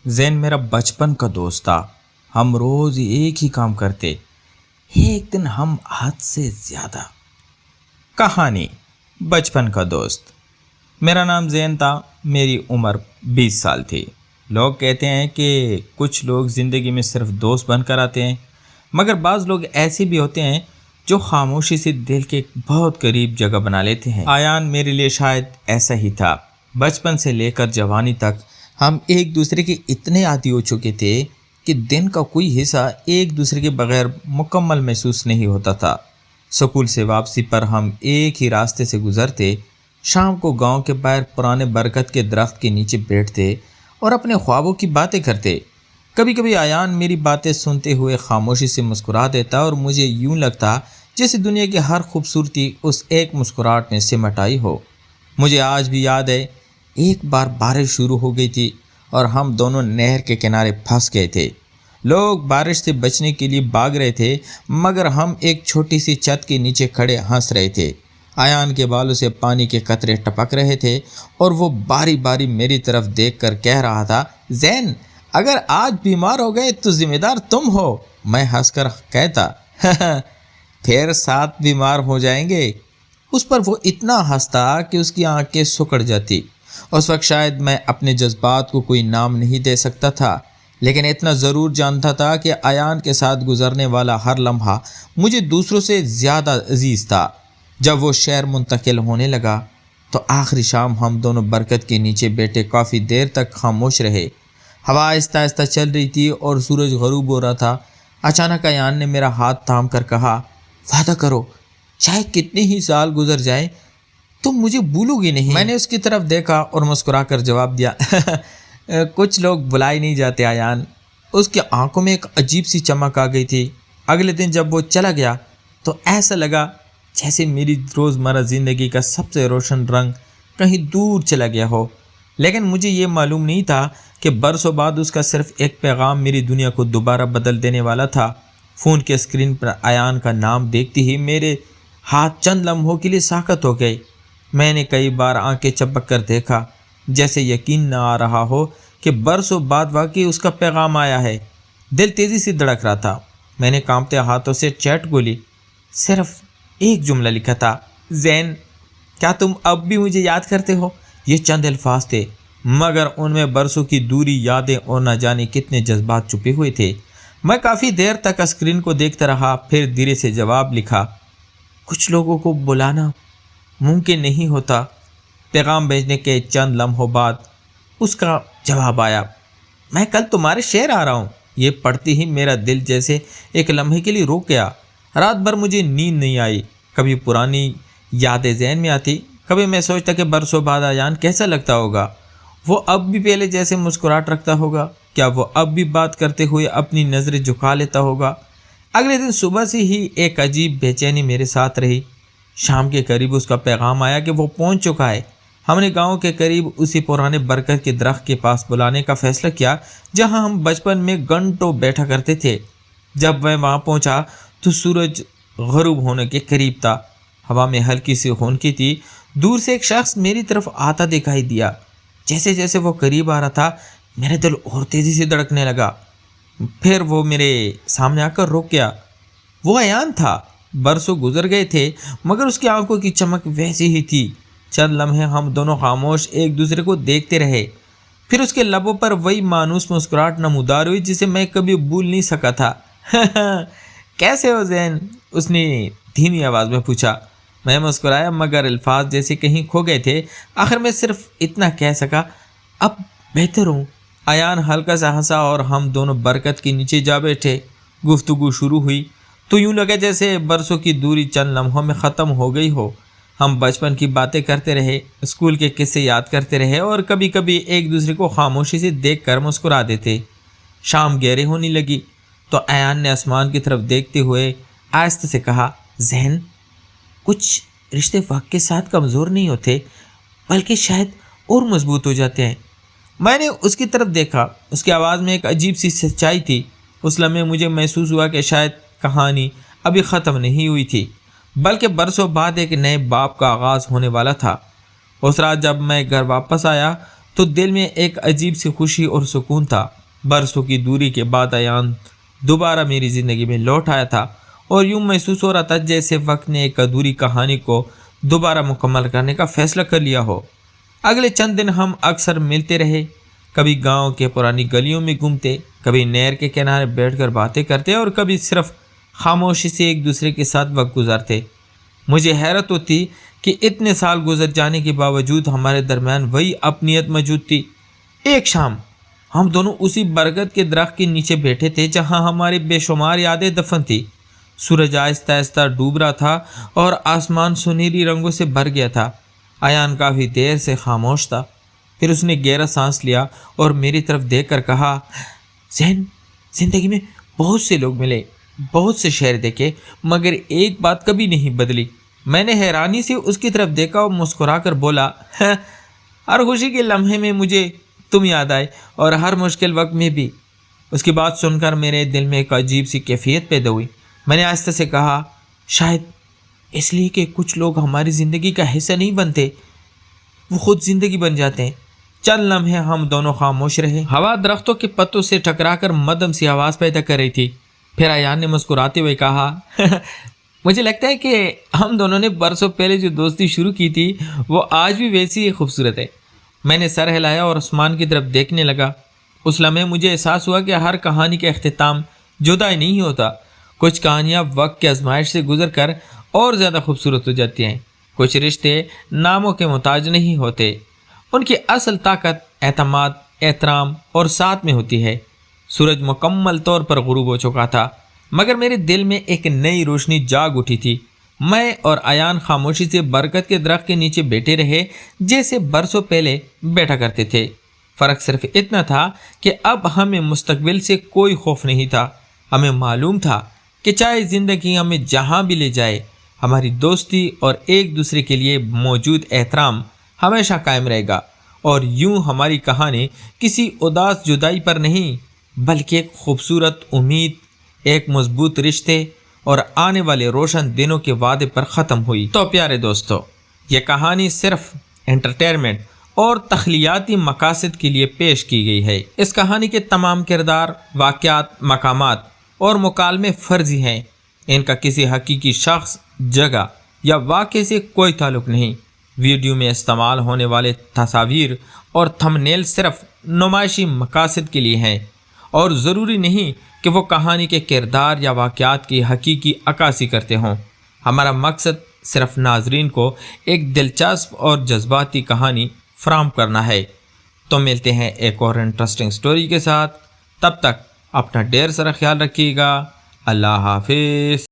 زین میرا بچپن کا دوست تھا۔ ہم روز ایک ہی کام کرتے۔ ایک دن ہم حد سے زیادہ۔ کہانی: بچپن کا دوست۔ میرا نام زین تھا، میری عمر 20 سال تھی۔ لوگ کہتے ہیں کہ کچھ لوگ زندگی میں صرف دوست بن کر آتے ہیں، مگر بعض لوگ ایسے بھی ہوتے ہیں جو خاموشی سے دل کے بہت قریب جگہ بنا لیتے ہیں۔ آیان میرے لیے شاید ایسا ہی تھا۔ بچپن سے لے کر جوانی تک ہم ایک دوسرے کے اتنے عادی ہو چکے تھے کہ دن کا کوئی حصہ ایک دوسرے کے بغیر مکمل محسوس نہیں ہوتا تھا۔ سکول سے واپسی پر ہم ایک ہی راستے سے گزرتے، شام کو گاؤں کے باہر پرانے برکت کے درخت کے نیچے بیٹھتے اور اپنے خوابوں کی باتیں کرتے۔ کبھی کبھی آیان میری باتیں سنتے ہوئے خاموشی سے مسکرا دیتا اور مجھے یوں لگتا جیسے دنیا کی ہر خوبصورتی اس ایک مسکراہٹ میں سمٹ آئی ہو۔ مجھے آج بھی یاد ہے، ایک بار بارش شروع ہو گئی تھی اور ہم دونوں نہر کے کنارے پھنس گئے تھے۔ لوگ بارش سے بچنے کے لیے بھاگ رہے تھے، مگر ہم ایک چھوٹی سی چھت کے نیچے کھڑے ہنس رہے تھے۔ آیان کے بالوں سے پانی کے قطرے ٹپک رہے تھے اور وہ باری باری میری طرف دیکھ کر کہہ رہا تھا، زین، اگر آج بیمار ہو گئے تو ذمہ دار تم ہو۔ میں ہنس کر کہتا، پھر ساتھ بیمار ہو جائیں گے۔ اس پر وہ اتنا ہنستا کہ اس کی آنکھیں سکڑ جاتی۔ اس وقت شاید میں اپنے جذبات کو کوئی نام نہیں دے سکتا تھا، لیکن اتنا ضرور جانتا تھا کہ آیان کے ساتھ گزرنے والا ہر لمحہ مجھے دوسروں سے زیادہ عزیز تھا۔ جب وہ شہر منتقل ہونے لگا تو آخری شام ہم دونوں برکت کے نیچے بیٹھے کافی دیر تک خاموش رہے۔ ہوا آہستہ آہستہ چل رہی تھی اور سورج غروب ہو رہا تھا۔ اچانک آیان نے میرا ہاتھ تھام کر کہا، وعدہ کرو، چاہے کتنے ہی سال گزر جائیں تم مجھے بھولو گی نہیں۔ میں نے اس کی طرف دیکھا اور مسکرا کر جواب دیا، کچھ لوگ بلائے نہیں جاتے آیان۔ اس کی آنکھوں میں ایک عجیب سی چمک آ گئی تھی۔ اگلے دن جب وہ چلا گیا تو ایسا لگا جیسے میری روزمرہ زندگی کا سب سے روشن رنگ کہیں دور چلا گیا ہو، لیکن مجھے یہ معلوم نہیں تھا کہ برسوں بعد اس کا صرف ایک پیغام میری دنیا کو دوبارہ بدل دینے والا تھا۔ فون کے اسکرین پر آیان کا نام دیکھتے ہی میرے ہاتھ چند لمحوں کے لیے ساکت ہو گئے۔ میں نے کئی بار آنکھیں چپک کر دیکھا، جیسے یقین نہ آ رہا ہو کہ برسوں بعد واقعی اس کا پیغام آیا ہے۔ دل تیزی سے دھڑک رہا تھا۔ میں نے کانپتے ہاتھوں سے چیٹ کھولی، صرف ایک جملہ لکھا تھا، زین، کیا تم اب بھی مجھے یاد کرتے ہو؟ یہ چند الفاظ تھے، مگر ان میں برسوں کی دوری، یادیں اور نہ جانے کتنے جذبات چھپے ہوئے تھے۔ میں کافی دیر تک اسکرین کو دیکھتا رہا، پھر دھیرے سے جواب لکھا، کچھ لوگوں کو بلانا ممکن نہیں ہوتا۔ پیغام بھیجنے کے چند لمحوں بعد اس کا جواب آیا، میں کل تمہارے شہر آ رہا ہوں۔ یہ پڑھتے ہی میرا دل جیسے ایک لمحے کے لیے رک گیا۔ رات بھر مجھے نیند نہیں آئی۔ کبھی پرانی یادیں ذہن میں آتی، کبھی میں سوچتا کہ برسوں بعد آیان کیسا لگتا ہوگا۔ وہ اب بھی پہلے جیسے مسکراہٹ رکھتا ہوگا؟ کیا وہ اب بھی بات کرتے ہوئے اپنی نظریں جھکا لیتا ہوگا؟ اگلے دن صبح سے ہی ایک عجیب بے چینی میرے ساتھ رہی۔ شام کے قریب اس کا پیغام آیا کہ وہ پہنچ چکا ہے۔ ہم نے گاؤں کے قریب اسی پرانے برکت کے درخت کے پاس بلانے کا فیصلہ کیا جہاں ہم بچپن میں گھنٹوں بیٹھا کرتے تھے۔ جب میں وہاں پہنچا تو سورج غروب ہونے کے قریب تھا۔ ہوا میں ہلکی سی خنکی تھی۔ دور سے ایک شخص میری طرف آتا دکھائی دیا۔ جیسے جیسے وہ قریب آ رہا تھا میرا دل اور تیزی سے دھڑکنے لگا۔ پھر وہ میرے سامنے آ کر رک گیا۔ وہ آیان تھا۔ برسوں گزر گئے تھے مگر اس کی آنکھوں کی چمک ویسی ہی تھی۔ چند لمحے ہم دونوں خاموش ایک دوسرے کو دیکھتے رہے، پھر اس کے لبوں پر وہی مانوس مسکراہٹ نمودار ہوئی جسے میں کبھی بھول نہیں سکا تھا۔ کیسے ہو زین؟ اس نے دھیمی آواز میں پوچھا۔ میں مسکرایا مگر الفاظ جیسے کہیں کھو گئے تھے۔ آخر میں صرف اتنا کہہ سکا، اب بہتر ہوں۔ آیان ہلکا سا ہنسا اور ہم دونوں برکت کے نیچے جا بیٹھے۔ گفتگو شروع ہوئی تو یوں لگا جیسے برسوں کی دوری چند لمحوں میں ختم ہو گئی ہو۔ ہم بچپن کی باتیں کرتے رہے، اسکول کے قصے یاد کرتے رہے اور کبھی کبھی ایک دوسرے کو خاموشی سے دیکھ کر مسکرا دیتے۔ شام گہری ہونے لگی تو آیان نے آسمان کی طرف دیکھتے ہوئے آہستہ سے کہا، زین، کچھ رشتے وقت کے ساتھ کمزور نہیں ہوتے بلکہ شاید اور مضبوط ہو جاتے ہیں۔ میں نے اس کی طرف دیکھا۔ اس کی آواز میں ایک عجیب سی سچائی تھی۔ اس لمحے مجھے محسوس ہوا کہ شاید کہانی ابھی ختم نہیں ہوئی تھی بلکہ برسوں بعد ایک نئے باب کا آغاز ہونے والا تھا۔ اس رات جب میں گھر واپس آیا تو دل میں ایک عجیب سی خوشی اور سکون تھا۔ برسوں کی دوری کے بعد ایان دوبارہ میری زندگی میں لوٹ آیا تھا اور یوں محسوس ہو رہا تھا جیسے وقت نے ایک ادھوری کہانی کو دوبارہ مکمل کرنے کا فیصلہ کر لیا ہو۔ اگلے چند دن ہم اکثر ملتے رہے، کبھی گاؤں کے پرانی گلیوں میں گھومتے، کبھی نہر کے کنارے بیٹھ کر باتیں کرتے اور کبھی صرف خاموشی سے ایک دوسرے کے ساتھ وقت گزارتے۔ مجھے حیرت ہوتی کہ اتنے سال گزر جانے کے باوجود ہمارے درمیان وہی اپنیت موجود تھی۔ ایک شام ہم دونوں اسی برگد کے درخت کے نیچے بیٹھے تھے جہاں ہماری بے شمار یادیں دفن تھی۔ سورج آہستہ آہستہ ڈوب رہا تھا اور آسمان سنہری رنگوں سے بھر گیا تھا۔ ایان کافی دیر سے خاموش تھا، پھر اس نے گہرا سانس لیا اور میری طرف دیکھ کر کہا، زندگی میں بہت سے لوگ ملے، بہت سے شہر دیکھے، مگر ایک بات کبھی نہیں بدلی۔ میں نے حیرانی سے اس کی طرف دیکھا اور مسکرا کر بولا، ہر خوشی کے لمحے میں مجھے تم یاد آئے اور ہر مشکل وقت میں بھی۔ اس کی بات سن کر میرے دل میں ایک عجیب سی کیفیت پیدا ہوئی۔ میں نے آہستہ سے کہا، شاید اس لیے کہ کچھ لوگ ہماری زندگی کا حصہ نہیں بنتے، وہ خود زندگی بن جاتے ہیں۔ چند لمحے ہم دونوں خاموش رہے۔ ہوا درختوں کے پتوں سے ٹکرا کر مدھم سی آواز پیدا کر رہی تھی۔ پھر ایان نے مسکراتے ہوئے کہا، مجھے لگتا ہے کہ ہم دونوں نے برسوں پہلے جو دوستی شروع کی تھی وہ آج بھی ویسی ہی خوبصورت ہے۔ میں نے سر ہلایا اور آسمان کی طرف دیکھنے لگا۔ اس لمحے مجھے احساس ہوا کہ ہر کہانی کا اختتام جدائی نہیں ہوتا۔ کچھ کہانیاں وقت کی آزمائش سے گزر کر اور زیادہ خوبصورت ہو جاتی ہیں۔ کچھ رشتے ناموں کے محتاج نہیں ہوتے، ان کی اصل طاقت اعتماد، احترام اور ساتھ میں ہوتی ہے۔ سورج مکمل طور پر غروب ہو چکا تھا، مگر میرے دل میں ایک نئی روشنی جاگ اٹھی تھی۔ میں اور ایان خاموشی سے برکت کے درخت کے نیچے بیٹھے رہے جیسے برسوں پہلے بیٹھا کرتے تھے۔ فرق صرف اتنا تھا کہ اب ہمیں مستقبل سے کوئی خوف نہیں تھا۔ ہمیں معلوم تھا کہ چاہے زندگی ہمیں جہاں بھی لے جائے، ہماری دوستی اور ایک دوسرے کے لیے موجود احترام ہمیشہ قائم رہے گا، اور یوں ہماری کہانی کسی اداس جدائی پر نہیں بلکہ ایک خوبصورت امید، ایک مضبوط رشتے اور آنے والے روشن دنوں کے وعدے پر ختم ہوئی۔ تو پیارے دوستو، یہ کہانی صرف انٹرٹینمنٹ اور تخلیقاتی مقاصد کے لیے پیش کی گئی ہے۔ اس کہانی کے تمام کردار، واقعات، مقامات اور مکالمے فرضی ہیں۔ ان کا کسی حقیقی شخص، جگہ یا واقعے سے کوئی تعلق نہیں۔ ویڈیو میں استعمال ہونے والے تصاویر اور تھمبنیل صرف نمائشی مقاصد کے لیے ہیں اور ضروری نہیں کہ وہ کہانی کے کردار یا واقعات کی حقیقی عکاسی کرتے ہوں۔ ہمارا مقصد صرف ناظرین کو ایک دلچسپ اور جذباتی کہانی فراہم کرنا ہے۔ تو ملتے ہیں ایک اور انٹرسٹنگ سٹوری کے ساتھ، تب تک اپنا ڈھیر سارا خیال رکھیے گا۔ اللہ حافظ۔